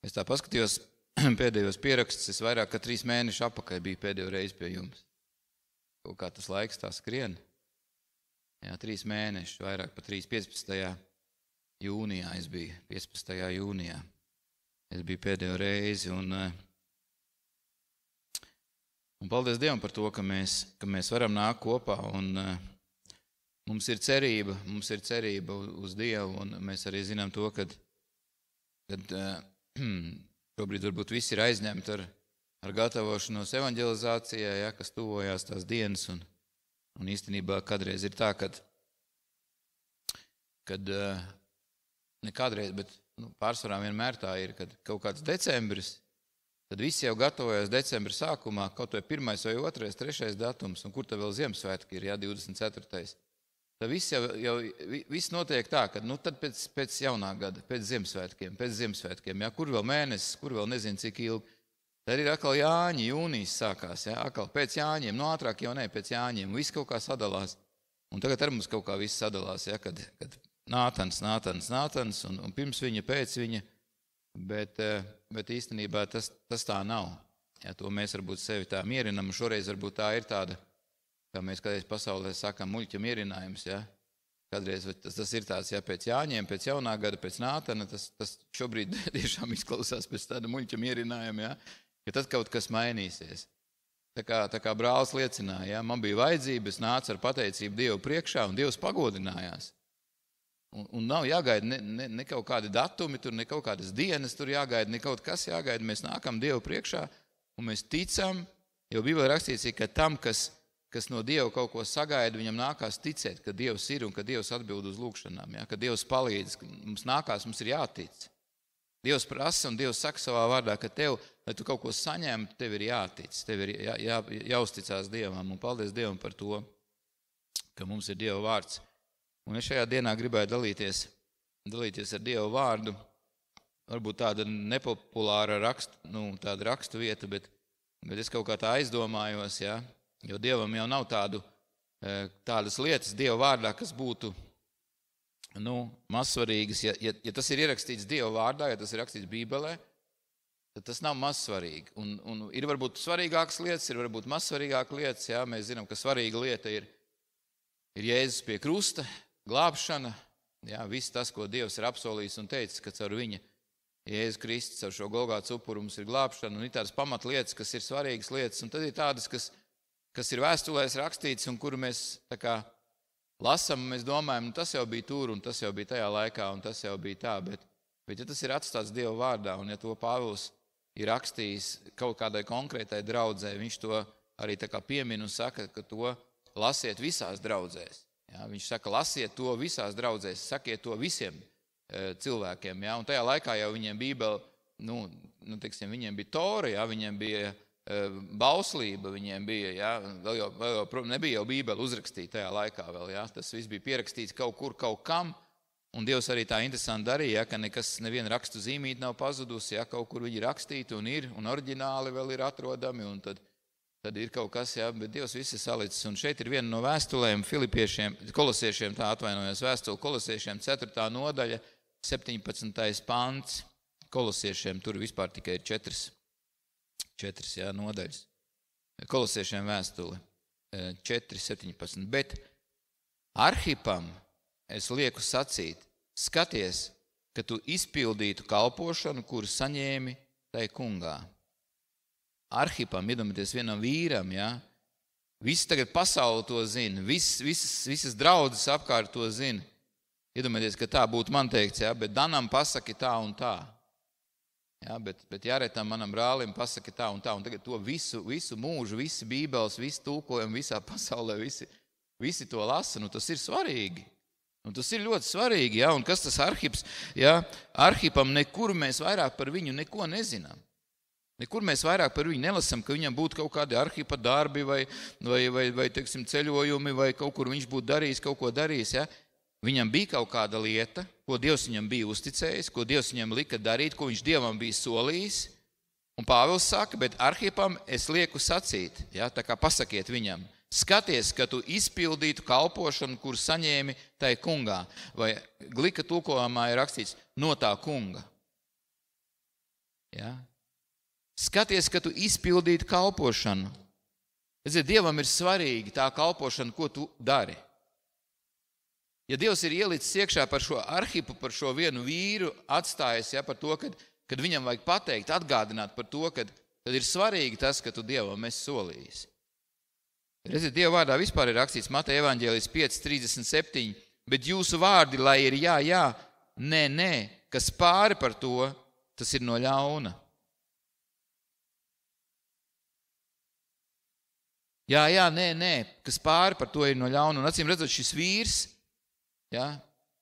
Es tā paskatījos pēdējos pierakstus, es vairāk kā 3 mēneši apakaļ biju pēdējo reizi pie jums. Kaut kā tas laiks tā skrien. Jā, 3 mēneši, vairāk pa 3, 15. jūnijā es biju, 15. jūnijā. Es biju pēdējo reizi un paldies Dievam par to, ka mēs varam nākt kopā un mums ir cerība uz Dievu un mēs arī zinām to, kad šobrīd varbūt visi ir aizņemti ar gatavošanos evanģelizācijai, ja, kas tuvojās tās dienas un īstenībā kādreiz ir tā, kad ne kādreiz, bet pārsvarā vienmēr tā ir, kad kaut kāds decembris, tad visi jau gatavojas decembra sākumā, kaut vai 1. vai 2., 3. datums, un kur tad vēl Ziemassvētki ir, jā, 24. Tad viss notiek tā, ka tad pēc jaunā gada, pēc Ziemassvētkiem, jā, kur vēl mēnesis, kur vēl nezinu cik ilgi. Tad ir atkal Jāņi, jūnijas sākās, jā, atkal pēc Jāņiem, ātrāk jau ne, pēc Jāņiem, viss kaut kā sadalās. Un tagad ar mums kaut kā viss sadalās, jā, kad Nātans un pirms viņa, pēc viņa, bet īstenībā tas tā nav. Jā, to mēs varbūt sevi tā mierinam, un šoreiz varbūt tā ir tāda, kā mēs kādreiz pasaulē sakām, muļķa mierinājums, ja? Kādreiz tas ir tāds, ja pēc Jāņiem, pēc jaunā gada, pēc Nātana, tas šobrīd tiešām izklausās pēc tāda muļķa mierinājuma, ja? Ka tad kaut kas mainīsies. Tā kā brālis liecināja, ja? Man bija vajadzība, es nācu ar pateicību Dievu priekšā, un Dievs pagodinājās. Un nav jāgaida ne kaut kādi datumi, tur ne kaut kādas dienas, tur jāgaida, ne kaut kas jāgaida, mēs nākam Dievu priekšā, un mēs ticam, jo Bībelē rakstīts, ka tam, kas no Dieva kaut ko sagaida, viņam nākās ticēt, ka Dievs ir un ka Dievs atbild uz lūgšanām, ja? Ka Dievs palīdz, ka mums ir jātic. Dievs prasa un Dievs saka savā vārdā, ka tev, lai tu kaut ko saņemtu, tev ir jātic, tev ir jāuzticās Dievam, un paldies Dievam par to, ka mums ir Dieva vārds. Un es šajā dienā gribēju dalīties ar Dieva vārdu, varbūt tāda nepopulāra tāda rakstu vieta, bet es kaut kā tā aizdomājos, ja? Jo Dievam jau nav tādas lietas Dieva vārdā, kas būtu mazsvarīgas. Ja tas ir ierakstīts Dieva vārdā, ja tas ir rakstīts Bībelē, tad tas nav mazsvarīgi. Un ir varbūt svarīgākas lietas, ir varbūt mazsvarīgākas lietas. Jā, mēs zinām, ka svarīga lieta ir Jēzus pie krusta, glābšana. Jā, viss tas, ko Dievs ir apsolījis un teicis, ka caur viņa Jēzus Kristus, caur šo Golgātas upuru mums ir glābšana. Un ir tādas pamatlietas, kas ir svarīgas lietas, un tad ir tādas, kas ir vēstulēs rakstīts un kuru mēs tā kā lasam, mēs domājam, tas jau bija tur un tas jau bija tajā laikā un tas jau bija tā, bet ja tas ir atstāts Dieva vārdā un ja to Pāvils ir rakstījis kaut kādai konkrētai draudzē, viņš to arī tā kā piemin un saka, ka to lasiet visās draudzēs. Jā, viņš saka, lasiet to visās draudzēs, sakiet to visiem cilvēkiem. Jā, un tajā laikā jau viņiem Bībele, viņiem bija Tora, jā, viņiem bija bauslība, viņiem bija, jā, vēl jau nebija jau Bībele uzrakstīta tajā laikā vēl, jā, tas viss bija pierakstīts kaut kur, kaut kam, un Dievs arī tā interesanti darīja, jā, ka neviena rakstu zīmīte nav pazudusi, jā, kaut kur viņi rakstīti un oriģināli vēl ir atrodami, un tad ir kaut kas, jā, bet Dievs viss ir salicis, un šeit ir viena no vēstulēm kolosiešiem, vēstule kolosiešiem, 4. nodaļa, 17. pants, kolosiešiem, tur vispār tikai ir 4 nodaļas. Kolosiešiem vēstule 4.17. Bet Arhipam es lieku sacīt, skaties, ka tu izpildītu kalpošanu, kuru saņēmi tai kungā. Arhipam, iedomājieties, vienam vīram, ja? Visi tagad pasauli to zina, visas draudzes apkārt to zina. Iedomājieties, ka tā būtu man teikts, ja? Bet Danam pasaki tā un tā. Jā, bet Jāretam, manam brālim, pasaka tā, un tagad to visu mūžu, visi bībeles, visi tulkojumi visā pasaulē, visi to lasa, tas ir svarīgi. Tas ir ļoti svarīgi, jā, un kas tas Arhips, jā, Arhipam nekur mēs vairāk par viņu neko nezinām. Nekur mēs vairāk par viņu nelasam, ka viņam būtu kaut kādi Arhipa darbi vai teiksim, ceļojumi, vai kaut kur viņš būtu darījis, kaut ko darījis, jā. Viņam bija kaut kāda lieta, ko Dievs viņam bija uzticējis, ko Dievs viņam lika darīt, ko viņš Dievam bija solījis. Un Pāvils saka, bet Arhipam es lieku sacīt, ja, tā kā pasakiet viņam, skaties, ka tu izpildītu kalpošanu, kur saņēmi tai kungā. Vai Glika tulkojumā ir rakstīts no tā kunga. Ja? Skaties, ka tu izpildītu kalpošanu. Dievam ir svarīgi tā kalpošana, ko tu dari. Ja Dievs ir ielicis iekšā par šo Arhipu, par šo vienu vīru, atstājis, ja, par to, kad viņam vajag pateikt, atgādināt par to, kad ir svarīgi tas, ka tu Dievam esi solījis. Redziet, Dieva vārdā vispār ir rakstīts Mateja evaņģēlijas 5:37, bet jūsu vārdi, lai ir jā, jā, nē, nē, kas pāri par to, tas ir no ļauna. Jā, jā, nē, kas pāri par to ir no ļauna. Un acīm redzot, šis vīrs, ja,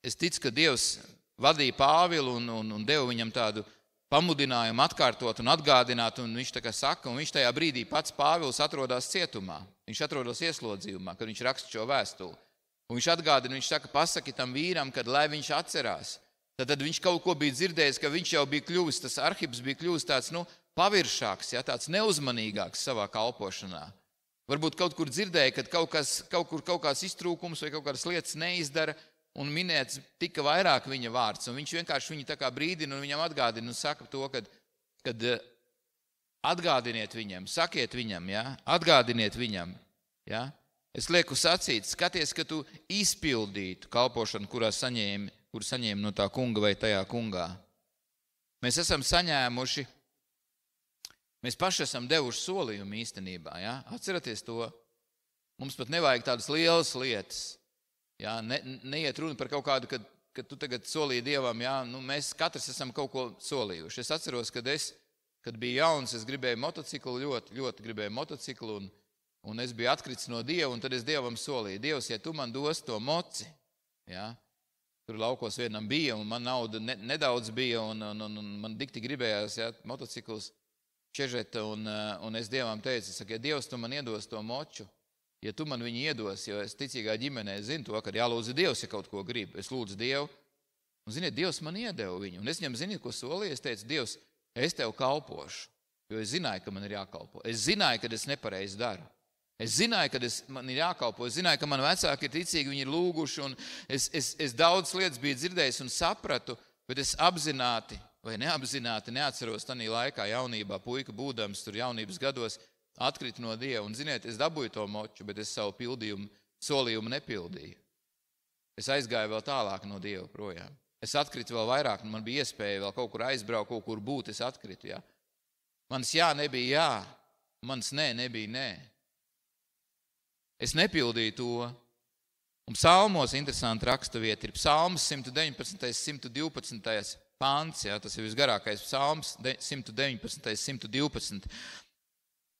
es ticu, ka Dievs vadīja Pāvilu un deva viņam tādu pamudinājumu atkārtot un atgādināt, un viņš tā kā saka, un viņš tajā brīdī pats Pāvils atrodas cietumā. Viņš atrodas ieslodzījumā, kad viņš raksta šo vēstuli. Un viņš atgādina, viņš saka, pasaki tam vīram, kad lai viņš atcerās. Tad viņš kaut ko bija dzirdējis, ka viņš jau bija kļuvis, tas Arhips bija kļuvis tāds, paviršāks, ja, tāds neuzmanīgāks savā kalpošanā. Varbūt kaut kur dzirdēja, kad kaut kāds iztrūkums vai kaut kādas lietas neizdara, un minēts tika vairāk viņa vārds, un viņš vienkārši viņu tā kā brīdina un viņam atgādina un saka to, kad atgādiniet viņam, sakiet viņam, ja? Atgādiniet viņam. Ja? Es lieku sacīt, skaties, ka tu izpildītu kalpošanu, kur saņēmi no tā kunga vai tajā kungā. Mēs esam saņēmuši, mēs paši esam devuši solījumu īstenībā. Ja? Atceraties to, mums pat nevajag tādas lielas lietas. Ja, neiet runa par kaut kādu, kad tu tagad solīji Dievam, ja, mēs katrs esam kaut ko solījuši. Es atceros, kad biju jauns, es gribēju motociklu, ļoti gribēju motociklu, un es biju atkritis no Dieva, un tad es Dievam solīju, Dievs, ja tu man dos to moci, ja, tur laukos vienam bija, un man nauda nedaudz bija, un man dikti gribējās, ja, motocikls čežeta, un es Dievam teicu, es saku, ja Dievs, tu man iedos to moču, ja tu man viņu iedos, jo es ticīgā ģimenē zinu to, ka jālūdzu Dievs, ja kaut ko gribu. Es lūdzu Dievu, un ziniet, Dievs man iedeva viņu. Un es viņam ziniet, ko solīju, es teicu, Dievs, es tev kalpošu, jo es zināju, ka man ir jākalpo. Es zināju, ka es nepareizi daru. Es zināju, ka man ir jākalpo. Es zināju, ka man vecāki ir ticīgi, viņi ir lūguši, un es daudz lietas biju dzirdējis un sapratu, bet es apzināti vai neapzināti neatceros tanī laikā jaunībā, puika būdams tur jaunības gados, atkrita no Dieva, un ziniet, es dabūju to moču, bet es savu solījumu nepildīju. Es aizgāju vēl tālāk no Dieva projām. Es atkritu vēl vairāk, un man bija iespēja vēl kaut kur aizbraukt, kaut kur būt, es atkritu, jā. Mans jā nebija jā, mans nē nebija nē. Es nepildīju to. Un psalmos interesanti rakstuvieta ir psalms 119. 112. pants, jā, tas ir visgarākais psalms, 119. 112.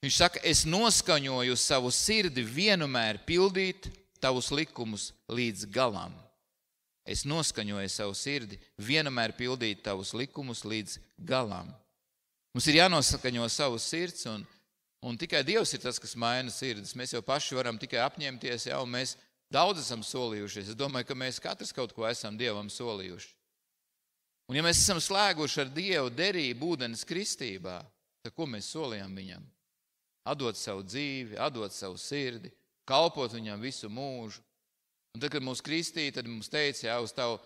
Viņš saka, es noskaņoju savu sirdi vienmēr pildīt tavus likumus līdz galam. Es noskaņoju savu sirdi vienmēr pildīt tavus likumus līdz galam. Mums ir jānoskaņo savu sirds, un tikai Dievs ir tas, kas maina sirdis. Mēs jau paši varam tikai apņemties, ja, un mēs daudz esam solījušies. Es domāju, ka mēs katrs kaut ko esam Dievam solījuši. Un ja mēs esam slēguši ar Dievu derību ūdens kristībā, tad ko mēs solījām viņam? Atdot savu dzīvi, atdot savu sirdi, kalpot viņam visu mūžu. Un tad, kad mūs kristīja, tad mums teica, jā, uz tavu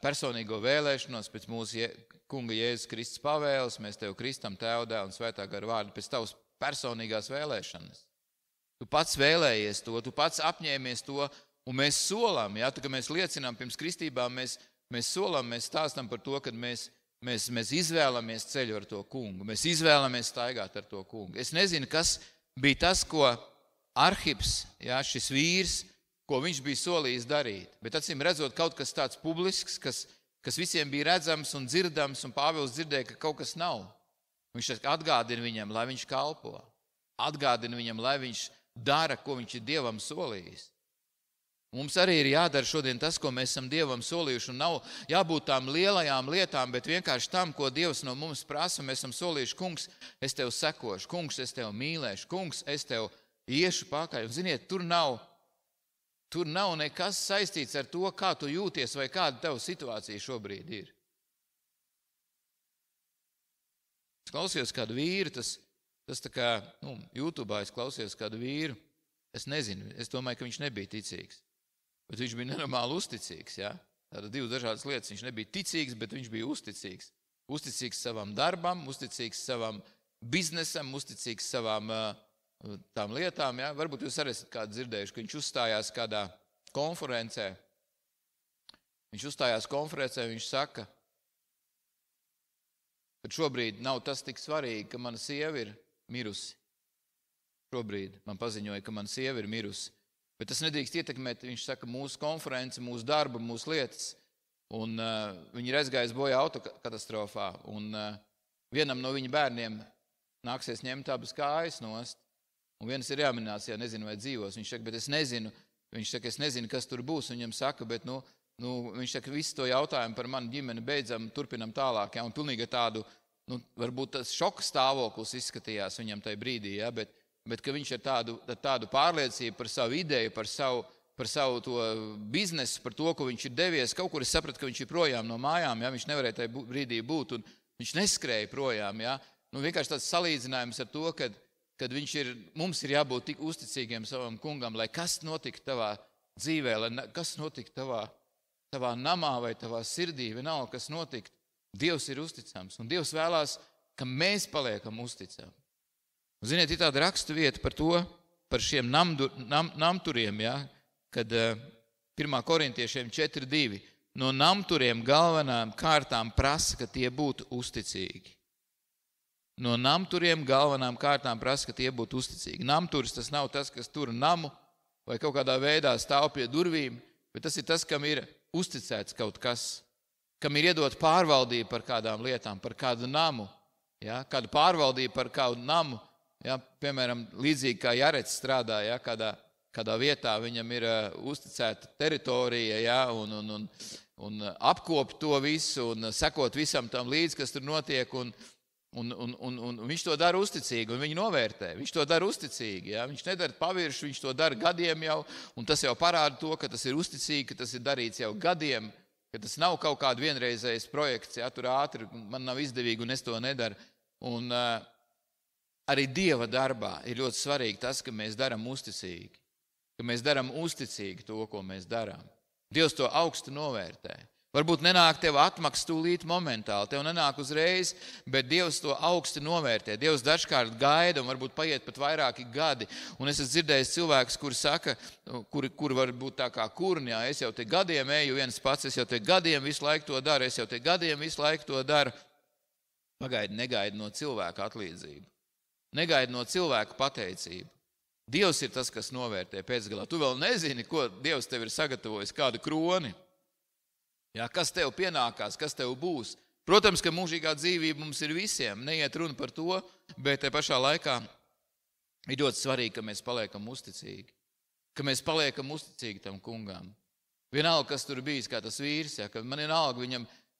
personīgo vēlēšanos, pēc mūsu kunga Jēzus Kristus pavēles, mēs tev kristam Tēva un Svētā gara vārdu pēc tavas personīgās vēlēšanas. Tu pats vēlējies to, tu pats apņēmies to, un mēs solam, jā, kad mēs liecinām pirms kristībām, mēs solam, mēs stāstam par to, kad mēs izvēlamies ceļu ar to kungu. Mēs izvēlamies staigāt ar to kungu. Es nezinu, kas bija tas, ko Arhips, jā, šis vīrs, ko viņš bija solījis darīt. Bet acīm redzot kaut kas tāds publisks, kas visiem bija redzams un dzirdams, un Pāvils dzirdēja, ka kaut kas nav. Viņš atgādina viņam, lai viņš kalpo. Atgādina viņam, lai viņš dara, ko viņš ir Dievam solījis. Mums arī ir jādara šodien tas, ko mēs esam Dievam solījuši, un nav jābūt tām lielajām lietām, bet vienkārši tam, ko Dievs no mums prasa. Mēs esam solījuši, kungs, es tev sekošu, kungs, es tev mīlēšu, kungs, es tev iešu pakaļ. Un ziniet, tur nav nekas saistīts ar to, kā tu jūties vai kāda tava situācija šobrīd ir. Es klausījos kādu vīru, tas tā kā, YouTube'ā es klausījos kādu vīru, es nezinu, es domāju, ka viņš nebija ticīgs. Bet viņš bija nenormāli uzticīgs, ja? Tāda divas dažādas lietas. Viņš nebija ticīgs, bet viņš bija uzticīgs. Uzticīgs savam darbam, uzticīgs savam biznesam, uzticīgs savām tām lietām. Ja? Varbūt jūs arī esat kādu dzirdējuši, ka viņš uzstājās kādā konferencē. Viņš saka, ka šobrīd nav tas tik svarīgi, ka mana sieva ir mirusi. Šobrīd man paziņoja, ka mana sieva ir mirusi. Bet tas nedrīkst ietekmēt, viņš saka, mūsu konferenci, mūsu darbu, mūsu lietas. Un viņi ir aizgājis bojā autokatastrofā. Un vienam no viņa bērniem nāksies ņemt abas kājas nost. Un viens ir jāminās, ja nezinu, vai dzīvos. Viņš saka, bet es nezinu. Viņš saka, es nezinu, kas tur būs. Viņam saka, bet viņš saka, visu to jautājumu par manu ģimeni beidzam, turpinam tālāk. Ja? Un pilnīgi tādu, varbūt tas šoka stāvoklis izskatījās viņam tajā brīdī, ja? Bet ka viņš ar tādu pārliecību par savu ideju, par savu to biznesu, par to, ko viņš ir devies. Kaut kur es sapratu, ka viņš ir projām no mājām, ja? Viņš nevarēja tajā brīdī būt, un viņš neskrēja projām. Ja? Vienkārši tāds salīdzinājums ar to, kad mums ir jābūt tik uzticīgiem savam kungam, lai kas notika tavā dzīvē, lai kas notika tavā namā vai tavā sirdī, vienalga, kas notika. Dievs ir uzticams, un Dievs vēlās, ka mēs paliekam uzticami. Ziniet, ir tāda rakstu vieta par šiem namturiem, ja? Kad 1. Korintiešiem 4:2 no namturiem galvenām kārtām prasa, ka tie būtu uzticīgi. No namturiem galvenām kārtām prasa, ka tie būtu uzticīgi. Namturis tas nav tas, kas tur namu vai kaut kādā veidā stāv pie durvīm, bet tas ir tas, kam ir uzticēts kaut kas, kam ir iedot pārvaldību par kādām lietām, par kādu namu, ja? Kādu pārvaldību par kādu namu. Ja, piemēram, līdzīgi kā Jarets strādā, ja, kādā vietā viņam ir uzticēta teritorija, ja, un apkop to visu un sekot visam tam līdzi, kas tur notiek, un viņš to dara uzticīgi, un viņi novērtē. Viņš to dara uzticīgi, ja. Viņš nedara pavirši, viņš to dara gadiem jau, un tas jau parāda to, ka tas ir uzticīgi, ka tas ir darīts jau gadiem, ka tas nav kaut kāda vienreizējs projekts, ja, tur ātri, man nav izdevīgi, un es to nedaru. Un arī Dieva darbā ir ļoti svarīgi tas, ka mēs darām uzticīgi. Ka mēs darām uzticīgi to, ko mēs darām. Dievs to augstu novērtē. Varbūt nenāk tev atmaksa tūlīt momentāli, tev nenāk uzreiz, bet Dievs to augstu novērtē. Dievs dažkārt gaida un varbūt paiet pat vairāki gadi. Un es esmu dzirdējis cilvēkus, kuri saka, kuri var būt tā kā kurni, jā, es jau te gadiem eju viens pats, es jau te gadiem visu laiku to daru, Pagaidi, negaidi no cilvēka atlīdzību. Negaidi no cilvēka pateicību. Dievs ir tas, kas novērtē pēcgalā. Tu vēl nezini, ko Dievs tev ir sagatavojis, kādu kroni. Jā, kas tev pienākās, kas tev būs. Protams, ka mūžīgā dzīvība mums ir visiem. Neiet runa par to, bet te pašā laikā ir ļoti svarīgi, ka mēs paliekam uzticīgi. Ka mēs paliekam uzticīgi tam kungam. Vienalga, kas tur bijis, kā tas vīrs, ja, ka man vienalga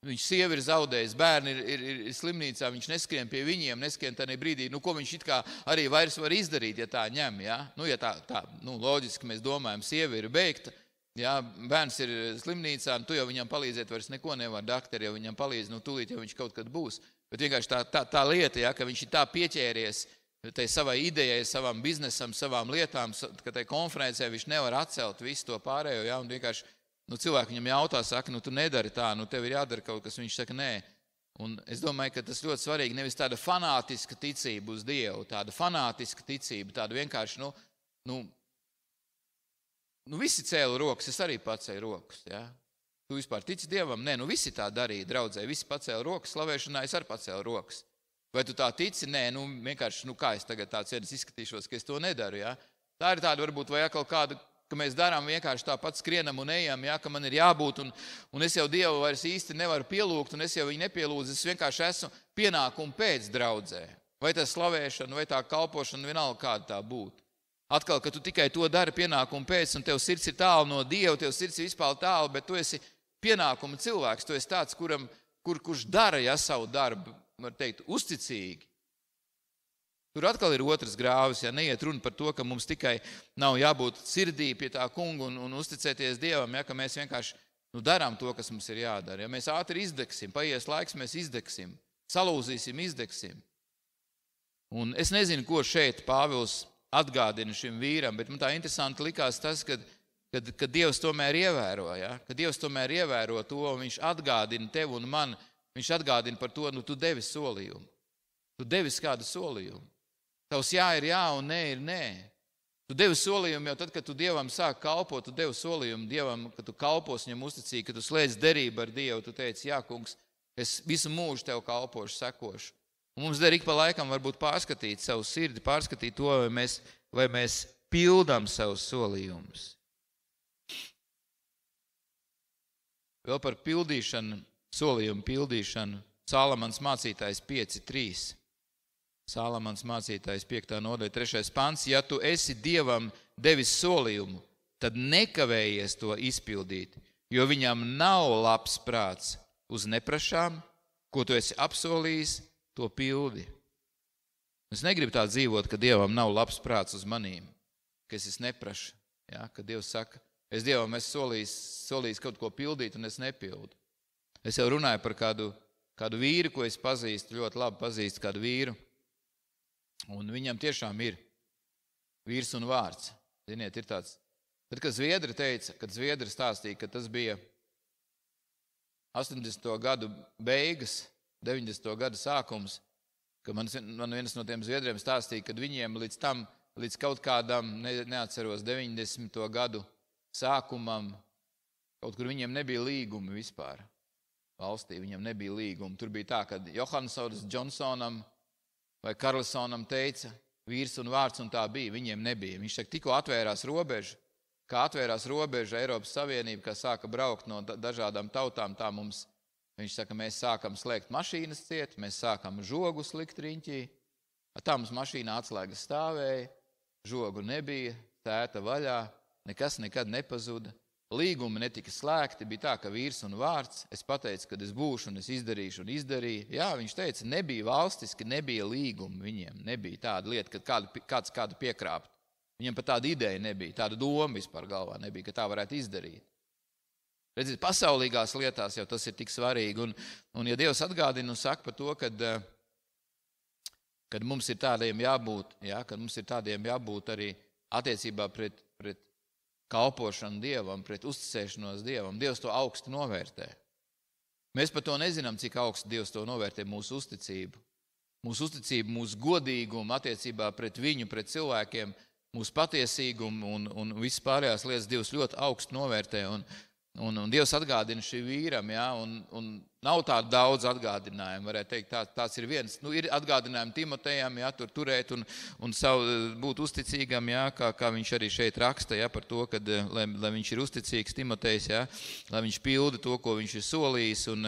viņš sieva ir zaudējis, bērni ir slimnīcā, viņš neskrien pie viņiem, neskrien tādā brīdī, ko viņš it kā arī vairs var izdarīt, ja tā ņem, ja? Ja tā loģiski mēs domājam, sieva ir beigta, ja? Bērns ir slimnīcā, tu jau viņam palīdzēt vairs neko nevar, daktari jau viņam palīdz, tūlīt jau viņš kaut kad būs. Bet vienkārši tā lieta, ja, ka viņš ir tā pieķēries tai savai idejai, savam biznesam, savām lietām, ka tai konferencē viņš nevar atcelt visu to pārējo, ja? Un vienkārši cilvēki viņam jautā, saka, tu nedari tā, tev ir jādara kaut kas, viņš saka, nē. Un es domāju, ka tas ļoti svarīgi, nevis tāda fanātiska ticība uz Dievu, tāda fanātiska ticība, tāda vienkārši, visi cēla rokas, es arī pacēju rokas, ja? Tu vispār tici Dievam? Nē, visi tā darīja, draudzē, visi pacēla rokas, slavēšanā es arī pacēlu rokas. Vai tu tā tici? Nē, vienkārši, kā es tagad tāds izskatīšos, ka es to nedaru, ja? Tā ir tāda varbūt, vai atkal kāda, ka mēs darām vienkārši tāpat skrienam un ejam, ja, ka man ir jābūt, un es jau Dievu vairs īsti nevaru pielūgt, un es jau viņu nepielūdzu, es vienkārši esmu pienākumu pēc draudzē. Vai tā slavēšana, vai tā kalpošana, vienalga kāda tā būtu. Atkal, ka tu tikai to dari pienākumu pēc, un tev sirds ir tālu no Dieva, tev sirds ir vispār tālu, bet tu esi pienākuma cilvēks, tu esi tāds, kurš dara, ja, savu darbu, var teikt, uzticīgi. Tur atkal ir otrs grāvis, ja neiet runa par to, ka mums tikai nav jābūt sirdī pie tā kunga un uzticēties Dievam, ja, ka mēs vienkārši darām to, kas mums ir jādara. Ja mēs ātri izdegsim, paies laiks, mēs izdegsim, salūzīsim, izdegsim. Un es nezinu, ko šeit Pāvils atgādina šim vīram, bet man tā interesanti likās tas, ka Dievs tomēr ievēro, ja, ka Dievs tomēr ievēro to, un viņš atgādina tev un man, Viņš atgādina par to, tu devi solījumu. Tu devis kādu solījumu. Tavs jā ir jā un nē ir nē. Tu devi solījumu jau tad, kad tu Dievam sāk kalpot, tu devi solījumu Dievam, ka tu kalpos viņam uzticīgi, ka tu slēdz derību ar Dievu. Tu teici, jā, kungs, es visu mūžu tev kalpošu, sekošu. Un mums der ik pa laikam varbūt pārskatīt savu sirdi, pārskatīt to, vai mēs pildām savus solījumus. Vēl par pildīšanu, solījumu pildīšanu, Salamans mācītājs 5.3. Salamans mācītājs 5. nodaļa 3. pants. Ja tu esi Dievam devis solījumu, tad nekavējies to izpildīt, jo viņam nav labs prāts uz neprašām, ko tu esi apsolījis, to pildi. Es negribu tā dzīvot, ka Dievam nav labs prāts uz manīm, ka es neprašu. Ja? Kad Dievs saka, es Dievam esmu solījis kaut ko pildīt un es nepildu. Es jau runāju par kādu vīru, ko es pazīstu, ļoti labi pazīstu kādu vīru. Un viņam tiešām ir vīrs un vārds. Ziniet, ir tāds. Tad, kad Zviedri stāstīja, ka tas bija 80. gadu beigas, 90. gada sākums, ka man viens no tiem Zviedriem stāstīja, kad viņiem līdz kaut kādam, neatceros, 90. gadu sākumam, kaut kur viņiem nebija līgumi vispār. Valstī viņam nebija līgumi. Tur bija tā, ka Johansons Johnsonam vai Karlsonam teica vīrs un vārds, un tā bija, viņiem nebija. Viņš saka, tikko atvērās robeža, kā atvērās robeža Eiropas Savienība, kā sāka braukt no dažādām tautām, tā mums, viņš saka, mēs sākam slēgt mašīnas ciet, mēs sākam žogus likt riņķī, tā mums mašīnā atslēgas stāvēja, žogu nebija, tēta vaļā, nekas nekad nepazuda. Līgumi netika slēgti, bija tā, ka vīrs un vārds, es pateicu, kad es būšu un es izdarīšu un izdarīju. Jā, viņš teica, nebija valstiski, nebija līgumi viņiem, nebija tāda lieta, ka kāds kādu piekrāpt. Viņiem pat tāda ideja nebija, tāda doma vispār galvā nebija, ka tā varētu izdarīt. Redziet, pasaulīgās lietās jau tas ir tik svarīgi, un ja Dievs atgādina un saka par to, kad mums ir tādiem jābūt, ja, kad mums ir tādiem jābūt arī attiecībā pret kalpošanu Dievam, pret uzticēšanos Dievam. Dievs to augstu novērtē. Mēs par to nezinām, cik augstu Dievs to novērtē mūsu uzticību. Mūsu uzticību, mūsu godīgumu attiecībā pret viņu, pret cilvēkiem, mūsu patiesīgumu un visas pārējās lietas Dievs ļoti augstu novērtē. Un Dievs atgādina šī vīram, ja, un nav tāda daudz atgādinājumu, varētu teikt, tāds ir viens. Ir atgādinājumi Timotejam, ja, turēt un būt uzticīgam, ja, kā viņš arī šeit raksta, ja, par to, kad, lai viņš ir uzticīgs Timotejs, ja, lai viņš pilda to, ko viņš ir solījis, un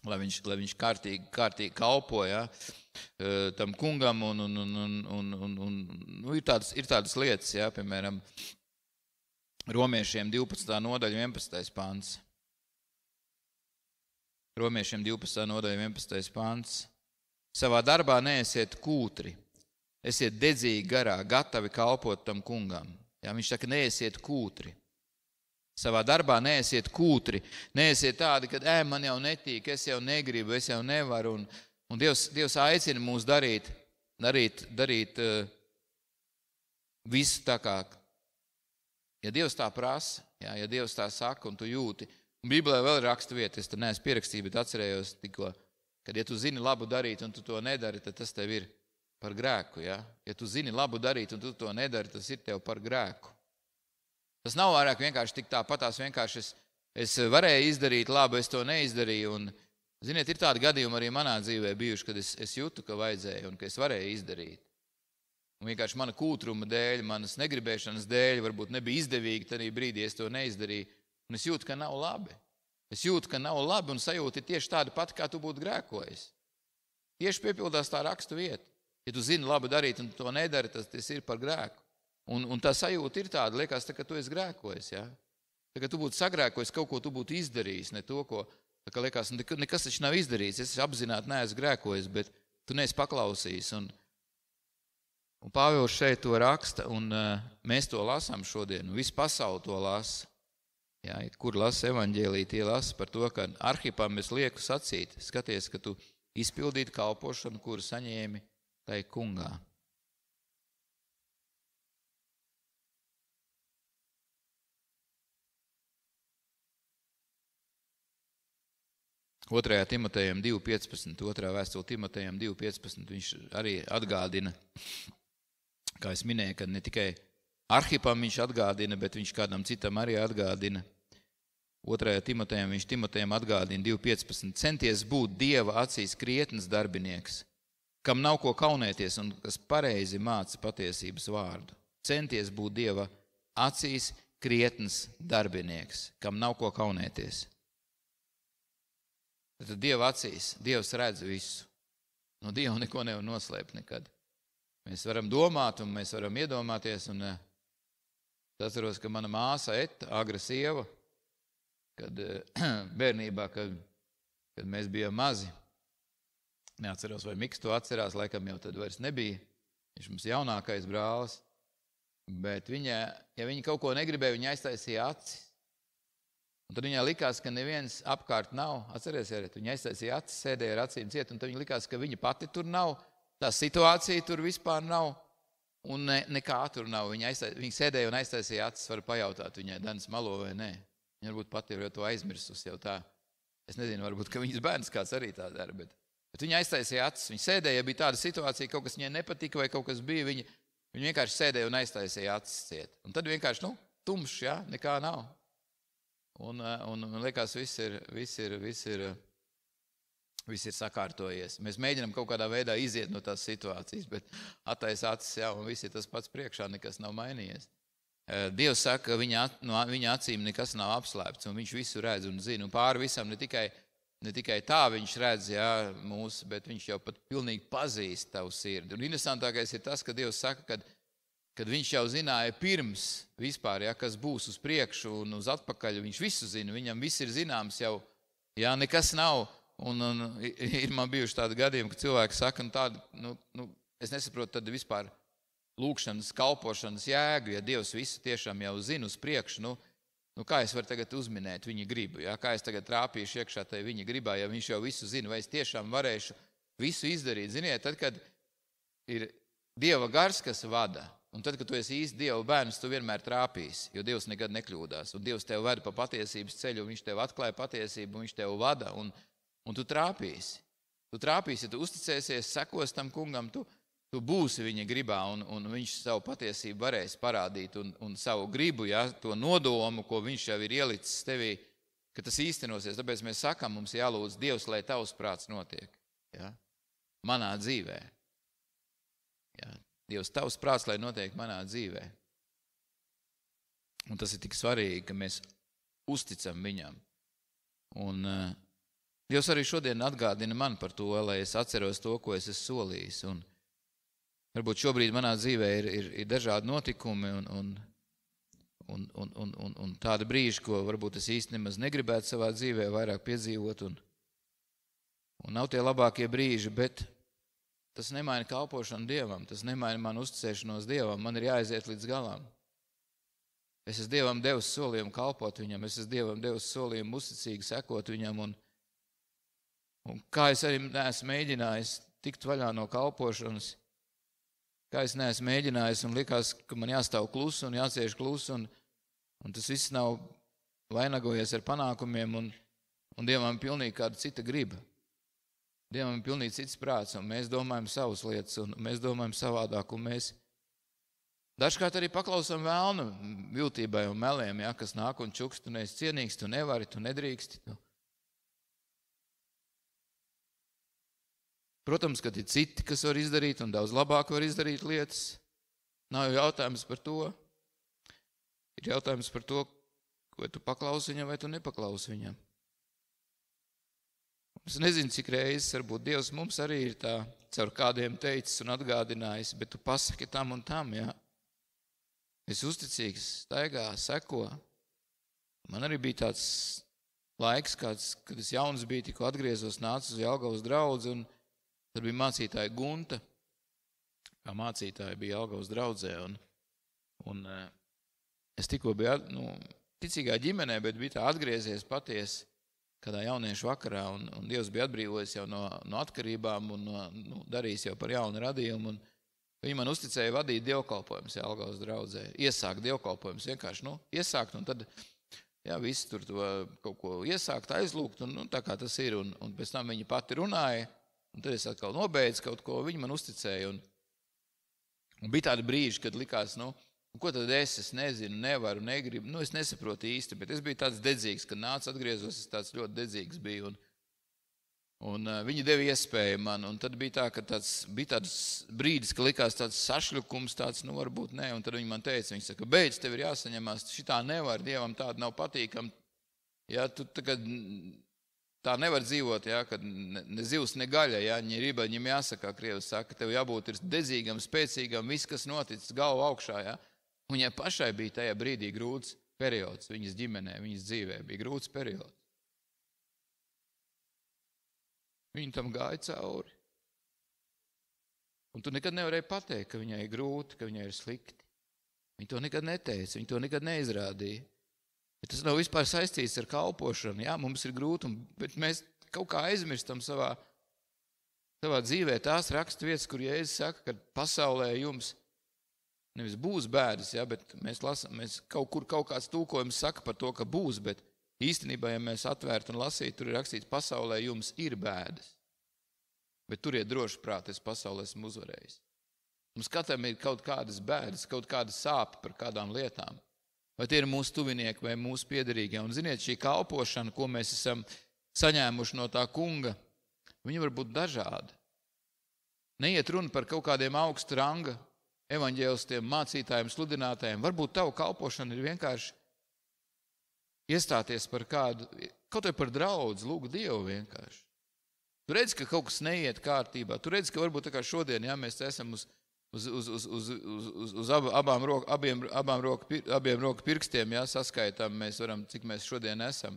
lai viņš kārtīgi kalpo, ja, tam kungam, ir tādas lietas, ja, piemēram, Romiešiem 12. nodaļa 11. pants. Romiešiem 12. nodaļa 11. pants. Savā darbā neesiet kūtri, esiet dedzīgi garā, gatavi kalpot tam kungam. Ja, viņš saka, neesiet kūtri. Savā darbā neesiet kūtri, neesiet tādi, ka man jau netīk, es jau negribu, es jau nevaru. Un Dievs aicina mūs darīt visu tā kā. Ja Dievs tā prasa, ja Dievs tā saka un tu jūti, un Bībelē vēl ir raksta vieta, es te neesmu pierakstīju, bet atcerējos tikko, kad ja tu zini labu darīt un tu to nedari, tad tas tev ir par grēku. Ja tu zini labu darīt un tu to nedari, tas ir tev par grēku. Tas nav vairāk vienkārši tik tāpatās, vienkārši es varēju izdarīt labu, es to neizdarīju. Un, ziniet, ir tādi gadījumi arī manā dzīvē bijuši, kad es jūtu, ka vajadzēja un ka es varēju izdarīt. Un vienkārši mana kūtruma dēļ, manas negribēšanas dēļ, varbūt nebija izdevīgi tajā brīdī, es to neizdarīju. Un es jūtu, ka nav labi. Es jūtu, ka nav labi, un sajūta ir tieši tāda pati, kā tu būtu grēkojis. Tieši piepildās tā rakstu vieta. Ja tu zini labi darīt un to nedari, tas ir par grēku. Un tā sajūta ir tāda, liekas, ka tu esi grēkojis. Ja? Tā kā tu būtu sagrēkojis, kaut ko tu būtu izdarījis, ne to, ko, tā kā liekas, nekas taču nav izdarīts. Es apzināti neesmu grēkojis, bet tu neesi paklausījis. Un Pāvils šeit to raksta, un mēs to lasām šodien, un visu pasauli to lasa. Jā, kur lasa evaņģēliju, tie lasa par to, ka Arhipam es lieku sacīt, skaties, ka tu izpildītu kalpošanu, kuru saņēmi tai kungā. 2. Timotejam 2.15, 2. vēstule Timotejam 2.15, viņš arī atgādina, kā es minēju, ka ne tikai Arhipam viņš atgādina, bet viņš kādam citam arī atgādina. 2. Timotejam viņš Timotejam atgādina 2.15, centies būt Dieva acīs krietns darbinieks, kam nav ko kaunēties un kas pareizi māca patiesības vārdu. Centies būt Dieva acīs krietns darbinieks, kam nav ko kaunēties. Tad Dieva acīs, Dievs redz visu. No Dieva neko nevar noslēpt nekad. Mēs varam domāt un mēs varam iedomāties. Un atceros, ka mana māsa Eta, agra sieva, kad bērnībā, kad mēs bijām mazi, neatceros, vai Miks to atcerās, laikam jau tad vairs nebija. Viņš mums jaunākais brālis. Bet viņa, ja viņa kaut ko negribēja, viņa aiztaisīja acis. Un tad viņai likās, ka neviens apkārt nav. Atceries, ja viņa aiztaisīja acis, sēdēja ar acīm ciet, un tad viņa likās, ka viņa pati tur nav. Tā situācija tur vispār nav, un nekā tur nav. Viņa sēdēja un aiztaisīja acis, var pajautāt viņai, Danis malo vai nē. Viņa varbūt pati jau to aizmirsus jau tā. Es nezinu, varbūt, ka viņas bērns kāds arī tā dara, bet viņa aiztaisīja acis. Viņa sēdēja, ja bija tāda situācija, kaut kas viņai nepatika vai kaut kas bija, viņa vienkārši sēdēja un aiztaisīja acis ciet. Un tad vienkārši, tumšs, ja, nekā nav. Un liekas, viss ir sakārtojies. Mēs mēģinām kaut kādā veidā iziet no tās situācijas, bet attaisa acis, jā, un viss ir tas pats priekšā, nekas nav mainījies. Dievs saka, ka no viņa acīm nekas nav apslēpts, un viņš visu redz un zina. Un pāri visam ne tikai tā viņš redz, jā, mūs, bet viņš jau pat pilnīgi pazīst tavu sirdi. Un interesantākais ir tas, ka Dievs saka, kad viņš jau zināja pirms vispār, ja, kas būs uz priekšu un uz atpakaļ, viņš visu zina, viņam viss ir zināms jau, jā, nekas nav. Un ir man bijuši tādi gadījumi, ka cilvēki saka, es nesaprotu tad vispār lūkšanas, kalpošanas jēgu, ja Dievs visu tiešām jau zina uz priekšu, kā es varu tagad uzminēt viņa gribu, ja, kā es tagad trāpīšu iekšā tai viņa gribā, ja viņš jau visu zina, vai es tiešām varēšu visu izdarīt. Ziniet, tad, kad ir Dieva gars, kas vada, un tad, kad tu esi īsti Dieva bērns, tu vienmēr trāpīsi, jo Dievs nekad nekļūdās. Un Dievs tev veda pa patiesības ceļu, un viņš tev atklāja patiesību, un viņš tev vada, un tu trāpīsi. Tu trāpīsi, ja tu uzticēsies, sekos tam kungam, tu būsi viņa gribā, un viņš savu patiesību varēs parādīt, un savu gribu, ja, to nodomu, ko viņš jau ir ielicis tevī, ka tas īstenosies. Tāpēc mēs sakam, mums jālūdz Dievs, lai tavs prāts notiek, ja, manā dzīvē. Ja. Dievs, tavs prāts, lai notiek manā dzīvē. Un tas ir tik svarīgi, ka mēs uzticam viņam. Un Dievs arī šodien atgādina man par to, lai es atceros to, ko es esmu solījis. Un varbūt šobrīd manā dzīvē ir dažādi notikumi un tādi brīži, ko varbūt es īsti nemaz negribētu savā dzīvē vairāk piedzīvot. Un nav tie labākie brīži, bet tas nemaina kalpošanu Dievam, tas nemaina manu uzticēšanos Dievam, man ir jāaiziet līdz galam. Es esmu Dievam devis solījumu kalpot viņam, es esmu Dievam devis solījumu uzticīgi sekot viņam, un kā es arī neesmu mēģinājis tikt vaļā no kalpošanas, kā es neesmu mēģinājis un likās, ka man jāstāv klusu un jācieš klusu, un tas viss nav vainagojies ar panākumiem, un Dievam pilnīgi kāda cita griba. Dievam ir pilnīgi cits prāts, un mēs domājam savas lietas, un mēs domājam savādāk, un mēs dažkārt arī paklausām vēlnu viltībai un meliem, ja, kas nāk un čukst, tu neesi cienīgs, tu nevari, tu nedrīksti. Protams, ka ir citi, kas var izdarīt, un daudz labāk var izdarīt lietas. Nav jau jautājums par to. Ir jautājums par to, vai tu paklausi viņam, vai tu nepaklausi viņam. Es nezinu, cik reizes varbūt Dievs mums arī ir tā caur kādiem teicis un atgādinājis, bet tu pasaki tam un tam, jā. Es uzticīgs, staigā, seko. Man arī bija tāds laiks, kad es jauns biju, tikko atgriezos, nācu uz Jelgavas draudzi, un tad bija mācītāja Gunta, kā mācītāja bija Jelgavas draudzē, un es tikko biju ticīgā ģimenē, bet bija tā atgriezies patiesi kādā jauniešu vakarā, un Dievs bija atbrīvojis jau no atkarībām un darījis jau par jaunu radījumu, un viņi man uzticēja vadīt dievkalpojumus Jelgavas draudzē, iesākt dievkalpojumus, vienkārši iesākt, un tad Jā, visi tur to kaut ko iesākt, aizlūgt, un tā kā tas ir, un pēc tam viņa pati runāja, un tad es atkal nobeidzu kaut ko, viņa man uzticēja, un bija tādi brīži, kad likās, ko tad es nezinu, nevaru, negribu, es nesaprotu īsti, bet es biju tāds dedzīgs, kad nāc atgriezos, es tāds ļoti dedzīgs biju, un viņi deva iespēju man, un tad bija tā, ka bija tāds brīdis, ka likās tāds sašļukums, tāds, varbūt ne, un tad viņi man teica, viņi saka, beidz, tev ir jāsaņemās, šitā nevar, Dievam tāda nav patīkam, ja, tu tagad tā nevar dzīvot, ja, kad ne zivs, ne gaļa, ja, ņiriba, ņim jāsaka, Krievs saka, tev jābūt ir dedzīgam, spēcīgam, viss, kas noticis, galva augšā, ja, un viņai pašai bija tajā brīdī grūts periods, viņas ģimenē, viņas dzīvē bija grūts periods. Viņa tam gāja cauri. Un tu nekad nevarēji pateikt, ka viņai ir grūti, ka viņai ir slikti. Viņa to nekad neteica, viņa to nekad neizrādīja. Bet tas nav vispār saistīts ar kalpošanu. Jā, mums ir grūti, bet mēs kaut kā aizmirstam savā dzīvē tās raksturvietas, kur Jēzus saka, ka pasaulē jums nevis būs bēdas, ja, bet mēs kaut kāds tulkojums saka par to, ka būs, bet īstenībā, ja mēs atvērtu un lasītu, tur ir rakstīts, pasaulē jums ir bēdas. Bet turiet droši prāt, es pasaulē esmu uzvarējis. Mums katram ir kaut kādas bēdas, kaut kāda sāpe par kādām lietām. Vai tie ir mūsu tuvinieki vai mūsu piederīgie. Un ziniet, šī kalpošana, ko mēs esam saņēmuši no tā kunga, viņa var būt dažāda. Neiet runa par kaut kādiem augsta ranga evaņģēlistiem, mācītājiem, sludinātājiem. Varbūt tavu kalpošana ir vienkārši iestāties par kādu, kaut vai par draudzi, lūgt Dievu vienkārši. Tu redzi, ka kaut kas neiet kārtībā. Tu redzi, ka varbūt tā kā šodien, ja mēs esam uz abiem roku pirkstiem, ja, saskaitām, mēs varam, cik mēs šodien esam.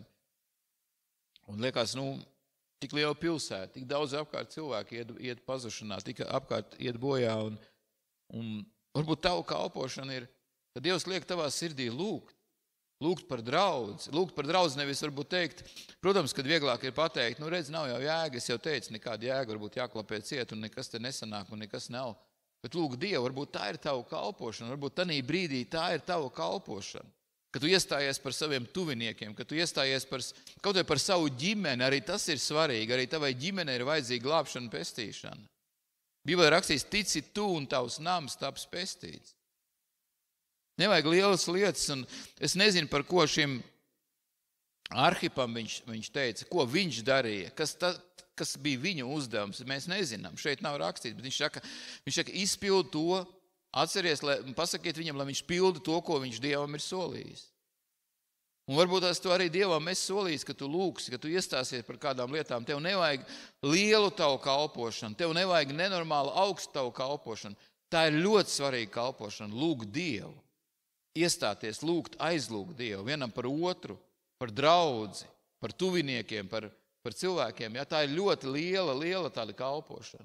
Un liekas, tik liela pilsēta, tik daudz apkārt cilvēki iet pazušanā, tik apkārt iet bojā, un varbūt tavu kalpošana ir, ka Dievs liek tavā sirdī lūgt par draudzi. Lūgt par draudzi nevis varbūt teikt, protams, kad vieglāk ir pateikt, redz, nav jau jēga, es jau teicu, nekāda jēga, varbūt jāklapē ciet, un nekas te nesanāk, un nekas nav. Bet lūgt Dievu, varbūt tā ir tava kalpošana, varbūt tanī brīdī tā ir tava kalpošana. Ka tu iestājies par saviem tuviniekiem, ka tu iestājies kaut vai par savu ģimeni, arī tas ir svarīgi, arī tavai ģimenei ir vajadzīga glābšana, pestīšana. Bībelē rakstīts, tici tu un tavs nams taps pestīts. Nevajag lielas lietas, un es nezinu, par ko šim Arhipam viņš teica, ko viņš darīja, kas bija viņa uzdevums, mēs nezinām, šeit nav rakstīts, bet viņš saka, izpildu to, atceries, pasakiet viņam, lai viņš pilda to, ko viņš Dievam ir solījis. Un varbūt tās tu arī Dievam esi solījis, ka tu lūksi, ka tu iestāsies par kādām lietām, tev nevajag lielu tavu kalpošanu, tev nevajag nenormāli augstu tavu kalpošanu, tā ir ļoti svarīga kalpošana, lūgt Dievu. Iestāties, lūgt, aizlūgt Dievu, vienam par otru, par draudzi, par tuviniekiem, par cilvēkiem. Ja, tā ir ļoti liela tāda kalpošana.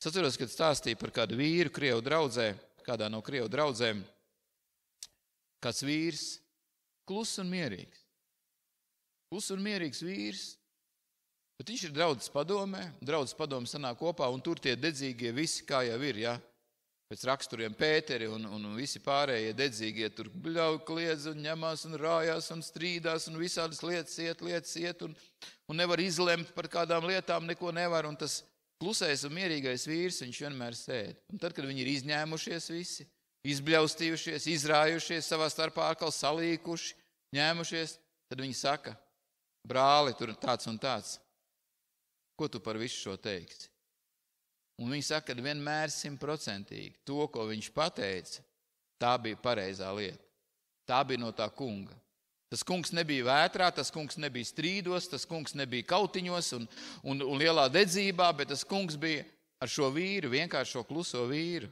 Es atceros, kad stāstīju par kādu vīru Krievu draudzē, kādā no Krievu draudzēm, kāds vīrs, kluss un mierīgs. Kluss un mierīgs vīrs, bet viņš ir draudzes padomē, draudzes padome sanāk kopā, un tur tie dedzīgie visi, kā jau ir, ja. Pēc raksturiem Pēteri un visi pārējie dedzīgie tur bļauj, kliedz un ņemās un rājās un strīdās un visādas lietas iet un nevar izlemt par kādām lietām, neko nevar. Un tas klusais un mierīgais vīrs, viņš vienmēr sēd. Un tad, kad viņi ir izņēmušies visi, izbļaustījušies, izrājušies, savā starpā atkal salīkuši, ņēmušies, tad viņi saka, brāli, tur tāds un tāds, ko tu par visu šo teiksi? Un viņi saka, ka vienmēr 100% to, ko viņš pateica, tā bija pareizā lieta. Tā bija no tā kunga. Tas kungs nebija vētrā, tas kungs nebija strīdos, tas kungs nebija kautiņos un lielā dedzībā, bet tas kungs bija ar šo vīru, vienkārši šo kluso vīru,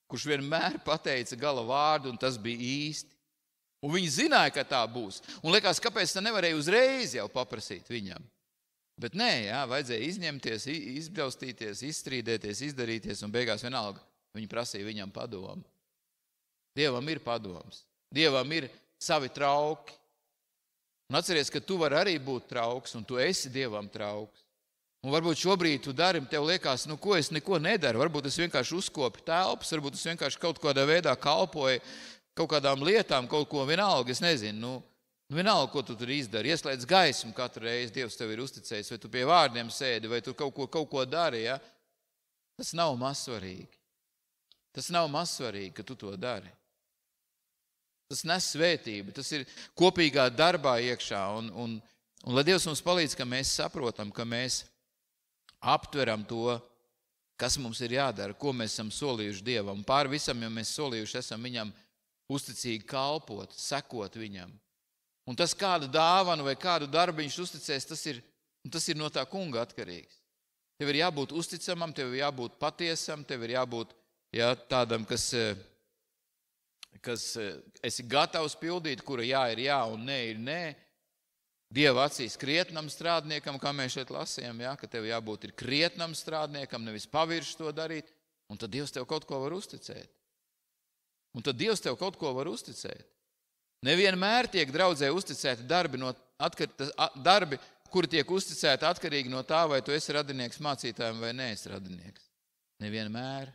kurš vienmēr pateica gala vārdu, un tas bija īsti. Un viņi zināja, ka tā būs. Un liekas, kāpēc tā nevarēja uzreiz jau paprasīt viņam? Bet nē, jā, vajadzēja izņemties, izbļaustīties, izstrīdēties, izdarīties, un beigās vienalga viņi prasīja viņam padomu. Dievam ir padoms. Dievam ir savi trauki. Un atceries, ka tu vari arī būt trauks, un tu esi Dievam trauks. Un varbūt šobrīd tu dari, tev liekas, ko es neko nedaru. Varbūt es vienkārši uzkopu telpas, varbūt es vienkārši kaut kādā veidā kalpoju kaut kādām lietām, kaut ko vienalga, es nezinu, Vienalga, ko tu tur izdari, ieslēdz gaismu katru reizi, Dievs tev ir uzticējis, vai tu pie vārdiem sēdi, vai tu kaut ko dari, ja? Tas nav mazsvarīgi. Tas nav mazsvarīgi, ka tu to dari. Tas nes svētību, tas ir kopīgā darbā iekšā, un lai Dievs mums palīdz, ka mēs saprotam, ka mēs aptveram to, kas mums ir jādara, ko mēs esam solījuši Dievam. Pār visam, ja mēs solījuši esam viņam uzticīgi kalpot, sekot viņam. Un tas, kādu dāvanu vai kādu darbu viņš uzticēs, tas ir no tā kunga atkarīgs. Tev ir jābūt uzticamam, tev ir jābūt patiesam, tev ir jābūt tādam, kas esi gatavs pildīt, kura jā ir jā un nē ir nē. Dieva acīs krietnam strādniekam, kā mēs šeit lasījām, ka tev jābūt ir krietnam strādniekam, nevis pavirši to darīt, un tad Dievs tev kaut ko var uzticēt. Nevienmēr tiek draudzē uzticēti darbi, kuri tiek uzticēti atkarīgi no tā, vai tu esi radinieks mācītājiem vai neesi radinieks. Nevienmēr.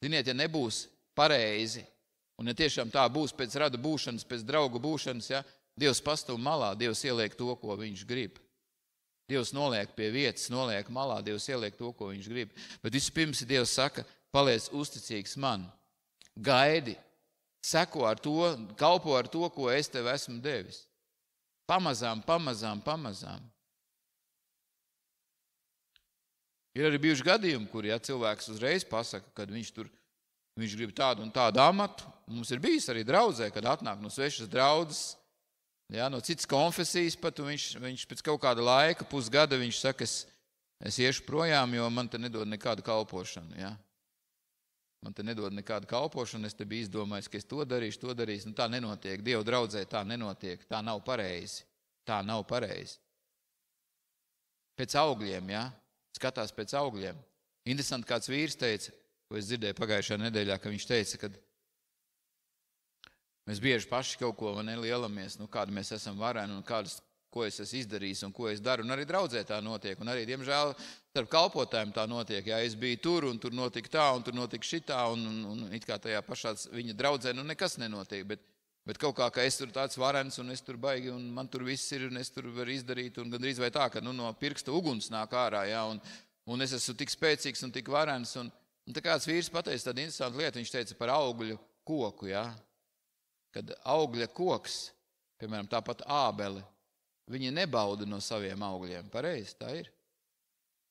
Ziniet, ja nebūs pareizi, un ja tiešām tā būs pēc radu būšanas, pēc draugu būšanas, Dievs pastāv malā, Dievs ieliek to, ko viņš grib. Dievs noliek pie vietas, noliek malā, Dievs ieliek to, ko viņš grib. Bet vispirms Dievs saka, paliec uzticīgs man, gaidi, seko ar to, kalpo ar to, ko es tev esmu devis. Pamazām. Ir arī bijuši gadījumi, kur cilvēks uzreiz pasaka, kad viņš grib tādu un tādu amatu. Mums ir bijis arī draudzē, kad atnāk no svešas draudzes, no citas konfesijas pat, un viņš pēc kaut kāda laika, pusgada, viņš saka, es iešu projām, jo man te nedod nekādu kalpošanu. Man te nedod nekādu kalpošanu, es te biju izdomājis, ka es to darīšu. Tā nenotiek. Dieva draudzē tā nenotiek. Tā nav pareizi. Pēc augļiem, skatās pēc augļiem. Interesanti, kāds vīrs teica, ko es dzirdēju pagājušajā nedēļā, ka viņš teica, ka mēs bieži paši kaut ko lielamies, kādu mēs esam vareni un ko es esmu izdarījis un ko es daru. Un arī draudzē tā notiek. Un arī, diemžēl, starp kalpotājiem tā notiek. Es biju tur un tur notika tā un tur notika šitā un it kā tajā pašā viņa draudzē nekas nenotiek. Bet kaut kā, ka es tur tāds varens un es tur baigi un man tur viss ir un es tur varu izdarīt un gandrīz vai tā, ka no pirksta uguns nāk ārā, un es esmu tik spēcīgs un tik varens. Un tā kāds vīrs pateica tādu interesantu lietu, viņš teica par augļu koku, Kad augļa koks, piemēram, tāpat ābele, viņi nebauda no saviem augļiem. Pareizi, tā ir.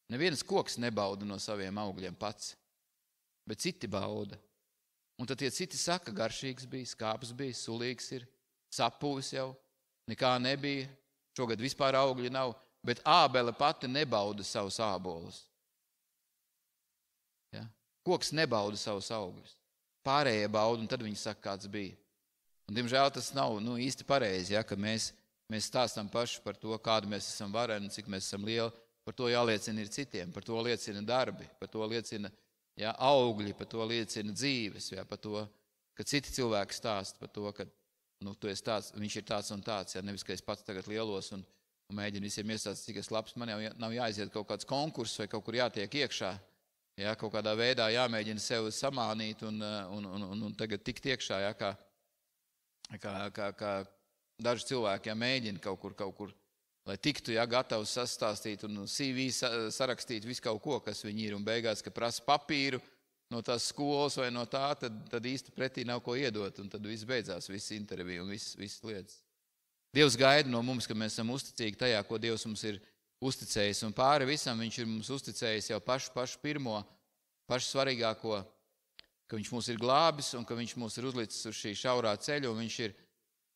Neviens koks nebauda no saviem augļiem pats, bet citi bauda. Un tad tie citi saka, garšīgs bija, skāps bija, sulīgs ir, sapūs jau, nekā nebija, šogad vispār augļi nav, bet ābele pati nebauda savus ābolus. Koks nebauda savus augļus. Pārējie bauda, un tad viņi saka, kāds bija. Un, diemžēl, tas nav īsti pareizi, ka mēs stāstam paši par to, kādu mēs esam vareni, cik mēs esam lieli. Par to jāliecina ir citiem, par to liecina darbi, par to liecina augļi, par to liecina dzīves, par to, ka citi cilvēki stāst par to, ka tu esi tāds, viņš ir tāds un tāds, nevis, ka es pats tagad lielos un mēģinu visiem iestāstīt, cik es labs, man jau nav jāiziet kaut kāds konkurss vai kaut kur jātiek iekšā, kaut kādā veidā jāmēģina sev samānīt un tagad tikt iekšā, kā daži cilvēki mēģina kaut kur, lai tiktu gatavs sastāstīt un CV sarakstīt visu kaut ko, kas viņi ir, un beigās, ka prasa papīru no tās skolas vai no tā, tad īsti pretī nav ko iedot, un tad viss beidzās, viss intervija un viss lietas. Dievs gaida no mums, ka mēs esam uzticīgi tajā, ko Dievs mums ir uzticējis, un pāri visam viņš ir mums uzticējis jau pašu pirmo, pašu svarīgāko, ka viņš mūs ir glābis un ka viņš mūs ir uzlicis uz šī šaurā ceļa, un viņš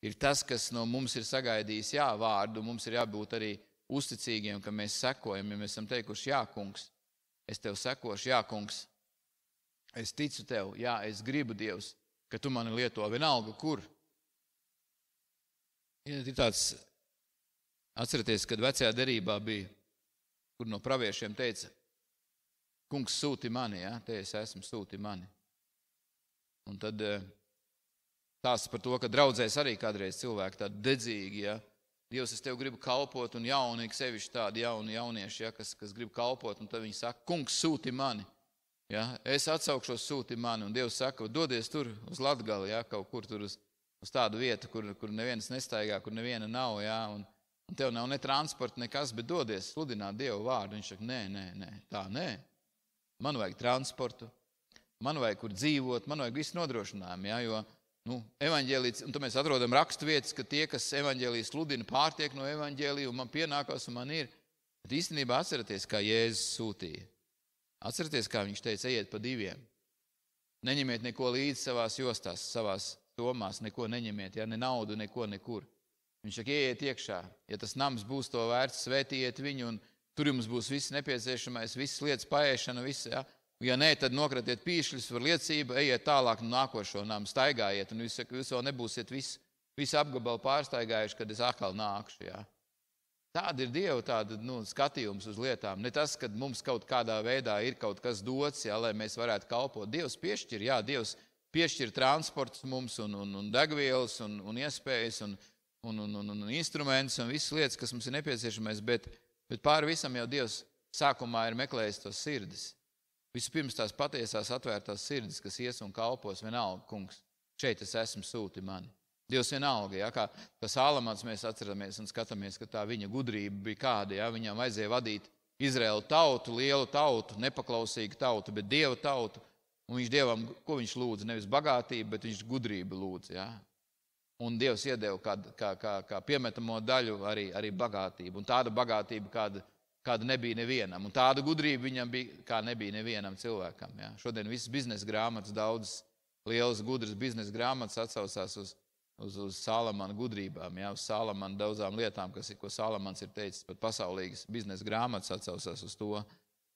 ir tas, kas no mums ir sagaidījis vārdu, mums ir jābūt arī uzticīgiem, ka mēs sekojam, ja mēs esam teikuši, kungs, es tev sekošu, kungs, es ticu tev, es gribu, Dievs, ka tu mani lieto vienalga, kur. Ir tāds, atcerieties, kad vecajā derībā bija, kur no praviešiem teica, kungs sūti mani, te es esmu, sūti mani. Un tad stāsta par to, ka draudzēs arī kādreiz cilvēki tādi dedzīgi, Dievs, es tev gribu kalpot, un jaunīgi sevišķi tādi jaunieši, kas grib kalpot, un tad viņi saka, kungs, sūti mani. Es atsaukšos, sūti mani, un Dievs saka, dodies tur uz Latgali, kaut kur tur uz uz tādu vietu, kur neviens nestaigā, kur neviena nav, jā, un tev nav ne transporta, nekas, bet dodies sludināt Dievu vārdu. Viņš saka, nē, tā nē. Man vajag transportu, man vajag kur dzīvot, man vajag visu nodrošinājumu, jā, jo evaņģēlijas, un tad mēs atrodam rakstu vietas, ka tie, kas evaņģēlijas sludina, pārtiek no evaņģēlija, un man pienākās, un man ir. Bet īstenībā atceraties, kā Jēzus sūtīja. Atceraties, kā viņš teica, ejiet pa diviem. Neņemiet neko līdzi savās jostās, savās domās, neko neņemiet, ja, ne naudu, neko, nekur. Viņš saka, ejiet iekšā. Ja tas nams būs to vērts, svētījiet viņu, un tur jums būs viss nepieciešamais, visas lietas paēšana, viss, ja. Ja nē, tad nokratiet pīšļus par liecību, ejiet tālāk no nākošo namu, staigājiet, un jūs vēl nebūsiet visu apgabalu pārstaigājuši, kad es atkal nākšu, jā. Tāda ir Dieva tāda, skatījums uz lietām. Ne tas, ka mums kaut kādā veidā ir kaut kas dots, jā, lai mēs varētu kalpot. Dievs piešķir, jā, Dievs piešķir transports mums un degvielas un iespējas un instruments un visas lietas, kas mums ir nepieciešamais, bet pāri visam jau Dievs sākumā ir meklējis tos sirdis. Vispirms tās patiesās atvērtās sirdis, kas ies un kalpos, vienalga, kungs, šeit es esmu, sūti mani. Dievs vienalga, ja, kā Salamans mēs atceramies un skatāmies, ka tā viņa gudrība bija kāda, ja, viņam vajadzēja vadīt Izraēlu tautu, lielu tautu, nepaklausīgu tautu, bet Dieva tautu, un viņš Dievam, ko viņš lūdza, nevis bagātību, bet viņš gudrību lūdza, ja. Un Dievs iedeva kā piemetamo daļu arī bagātību, un tāda bagātība, kāda nebija nevienam, un tāda gudrība viņam bija, kā nebija nevienam cilvēkam, ja. Šodien visas biznesa grāmatas, daudzas lielas gudras biznesa grāmatas atsaucās uz Salamana gudrībām, jā, uz Salamana daudzām lietām, ko Salamans ir teicis, pat pasaulīgas biznesa grāmatas atsaucās uz to,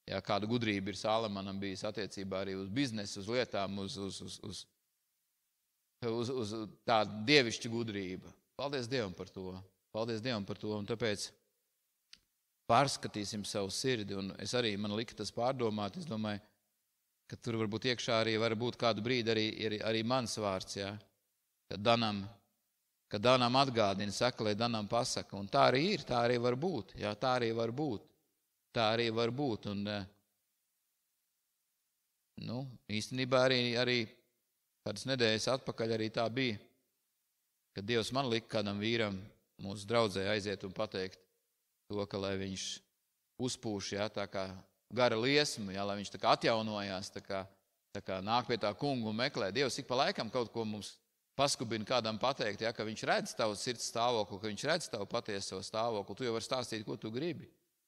jā, kāda gudrība ir Salamanam bijis attiecībā arī uz biznesu, uz lietām, uz tādu dievišķu gudrību. Paldies Dievam par to. Paldies Dievam par to, un tāpēc pārskatīsim savu sirdi, un man lika tas pārdomāt, es domāju, ka tur varbūt iekšā arī var būt kādu brīdi arī mans vārds, jā. Kad Danam atgādina, saka, lai Danam pasaka. Un tā arī ir, tā arī var būt. Jā, tā arī var būt. Tā arī var būt. Un, īstenībā arī kādas nedēļas atpakaļ arī tā bija, kad Dievs man lika kādam vīram mūsu draudzē aiziet un pateikt to, ka lai viņš uzpūš, jā, tā kā gara liesmu, jā, lai viņš tā kā atjaunojās, tā kā nāk pie tā kungu un meklē. Dievs ik pa laikam kaut ko mums paskubina kādam pateikt, ja, ka viņš redz tavu sirds stāvokli, ka viņš redz tavu patieso stāvokli. Tu jau vari stāstīt, ko tu gribi.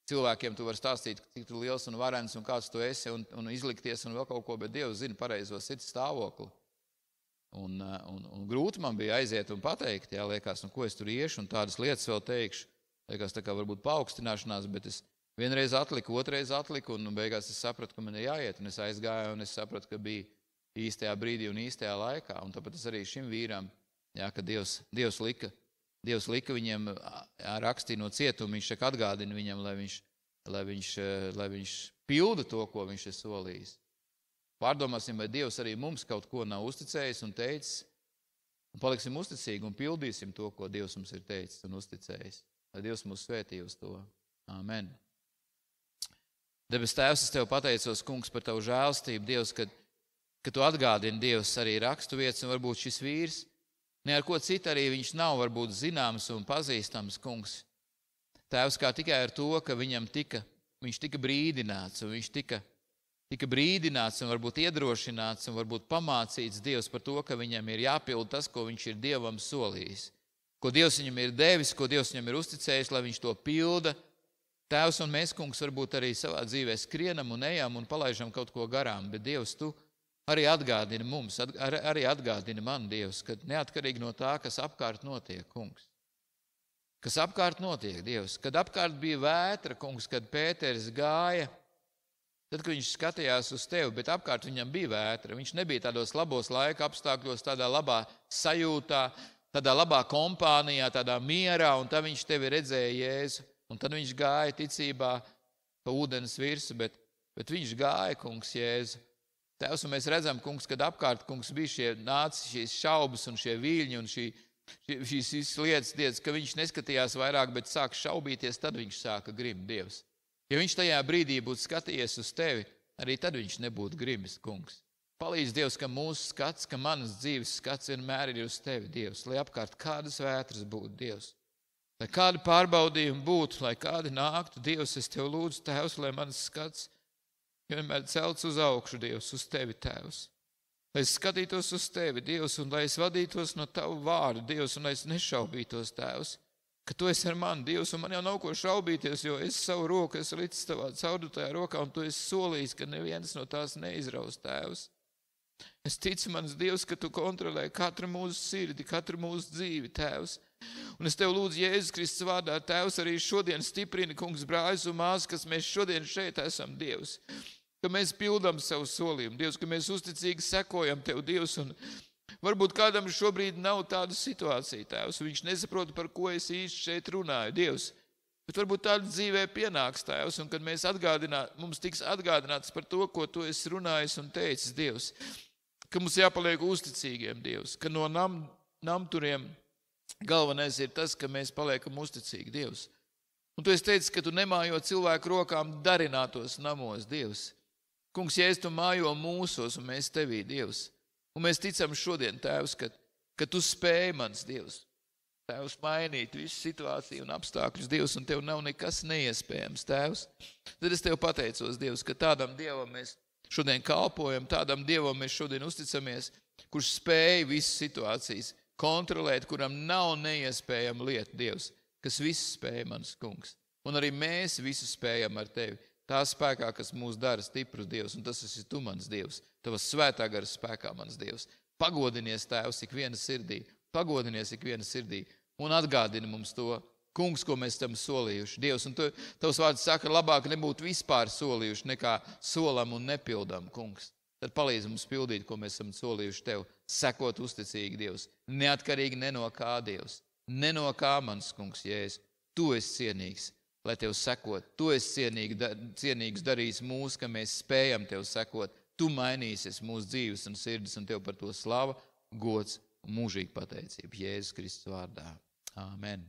Cilvēkiem tu vari stāstīt, cik tu liels un varens un kāds tu esi un izlikties un vēl kaut ko, bet Dievs zina pareizo sirds stāvokli. Un grūti man bija aiziet un pateikt, jā, liekas, ko es tur iešu un tādas lietas vēl teikšu. Liekas, tā kā varbūt paaugstināšanās, bet es vienreiz atliku, otrreiz atliku un beigās es sapratu, ka man ir jāiet un es aizgāju un es sapratu, ka bija īstajā brīdī un īstajā laikā. Un tāpēc es arī šim vīram, jā, ka Dievs lika viņam rakstīja no cietuma, viņš saka atgādina viņam, lai viņš pilda to, ko viņš ir solījis. Pārdomāsim, vai Dievs arī mums kaut ko nav uzticējis un teicis, un paliksim uzticīgi un pildīsim to, ko Dievs mums ir teicis un uzticējis. Lai Dievs mūs svētī uz to. Amen. Debes Tēvs, es Tev pateicos, kungs, par Tavu žēlstību, Dievs, ka Tu atgādini, Dievs, arī rakstu vietas, un varbūt šis vīrs, ne ar ko citu arī viņš nav varbūt zināms un pazīstams, kungs. Tēvs, kā tikai ar to, ka viņš tika brīdināts, un viņš tika brīdināts un varbūt iedrošināts un varbūt pamācīts, Dievs, par to, ka viņam ir jāpild tas, ko viņš ir Dievam solījis, ko Dievs viņam ir devis, ko Dievs viņam ir uzticējis, lai viņš to pilda. Tēvs, un mēs, kungs, varbūt arī savā dzīvē skrienam un ejam un palaižam kaut ko garām, bet Dievs, Tu arī atgādini mums, arī atgādini man, Dievs, ka neatkarīgi no tā, kas apkārt notiek, kungs. Kas apkārt notiek, Dievs, kad apkārt bija vētra, kungs, kad Pēteris gāja, tad, kad viņš skatījās uz Tevi, bet apkārt viņam bija vētra, viņš nebija tādos labos laika apstākļos, tādā labā sajūtā, tādā labā kompānijā, tādā mierā, un tad viņš Tevi redzēja, Jēzu, un tad viņš gāja ticībā pa ūdens virsu, bet viņš gāja, kungs, Jēzu. Tēvs, un mēs redzam, kungs, kad apkārt, kungs, bija šīs šaubas un šie viļņi un šīs lietas, ka viņš neskatījās vairāk, bet sāk šaubīties, tad viņš sāka grimt, Dievs. Ja viņš tajā brīdī būtu skatījies uz Tevi, arī tad viņš nebūtu grimis, kungs. Palīdz, Dievs, ka mūsu skats, ka manas dzīves skats vienmēr ir uz Tevi, Dievs, lai apkārt kādas vētras būtu, Dievs. Lai kādi pārbaudījumi būtu, lai kādi nāktu, Dievs, es Tev lūdzu, Tēvs, lai mans skats vienmēr celts uz augšu, Dievs, uz Tevi, Tēvs. Lai es skatītos uz Tevi, Dievs, un lai es vadītos no Tavu vārdu, Dievs, un lai es nešaubītos, Tēvs, ka Tu esi ar mani, Dievs, un man jau nav ko šaubīties, jo es savu roku esmu licis Tavā caurdutajā rokā, un Tu esi solījis, ka neviens no tās neizraus, Tēvs. Es ticu, mans Dievs, ka Tu kontrolē katru mūsu sirdi, katru mūsu dzīvi, Tēvs. Un es Tev lūdzu Jēzus Kristus vārdā, Tēvs, arī šodien stiprini, kungs, brāļus un māsas, kas mēs šodien šeit esam, Dievs. Ka mēs pildām savu solījumu, Dievs, ka mēs uzticīgi sekojam Tev, Dievs, un varbūt kādam šobrīd nav tāda situācija, Tēvs, viņš nesaprot, par ko es īsti šeit runāju, Dievs. Bet varbūt tāda dzīvē pienāks, Tēvs, un kad mēs mums tiks atgādināts par to, ko Tu esi runājis un teicis, Dievs, ka mums jāpaliek uzticīgiem, Dievs, ka no namturiem galvenais ir tas, ka mēs paliekam uzticīgi, Dievs. Un Tu esi teicis, ka Tu nemājo cilvēku rokām darinātos namos, Dievs. Kungs, Jēzus, Tu mājo mūsos un mēs Tevī, Dievs. Un mēs ticam šodien, Tēvs, ka Tu spēj, mans Dievs, Tēvs, mainīt visu situāciju un apstākļus, Dievs, un Tev nav nekas neiespējams, Tēvs. Tad es Tev pateicos, Dievs, ka tādam Dievam mēs šodien kalpojam, tādam Dievam mēs šodien uzticamies, kurš spēj visas situācijas kontrolēt, kuram nav neiespējama lieta, Dievs, kas visu spēj, mans kungs. Un arī mēs visu spējam ar Tevi. Tā spēkā, kas mūs dara stiprus, Dievs, un tas esi Tu, mans Dievs. Tavas svētā gara spēkā, mans Dievs. Pagodinies, Tēvs, ikviena sirdī, un atgādini mums to, kungs, ko mēs tam solījuši. Dievs, un Tavs vārds saka, labāk nebūtu vispār solījuši, nekā solam un nepildam, kungs. Tad palīdz mums pildīt, ko mēs esam solījuši Tev, sekot uzticīgi, Dievs, neatkarīgi ne no kā, Dievs, ne no kā, mans kungs, Jēzus. Tu esi cienīgs, lai Tev sekot. Tu esi cienīgs darījis mūs, ka mēs spējam Tev sekot. Tu mainīsies mūsu dzīves un sirdis, un Tev par to slava, gods un mūžīga pateicība. Jēzus Kristus vārdā. Āmen.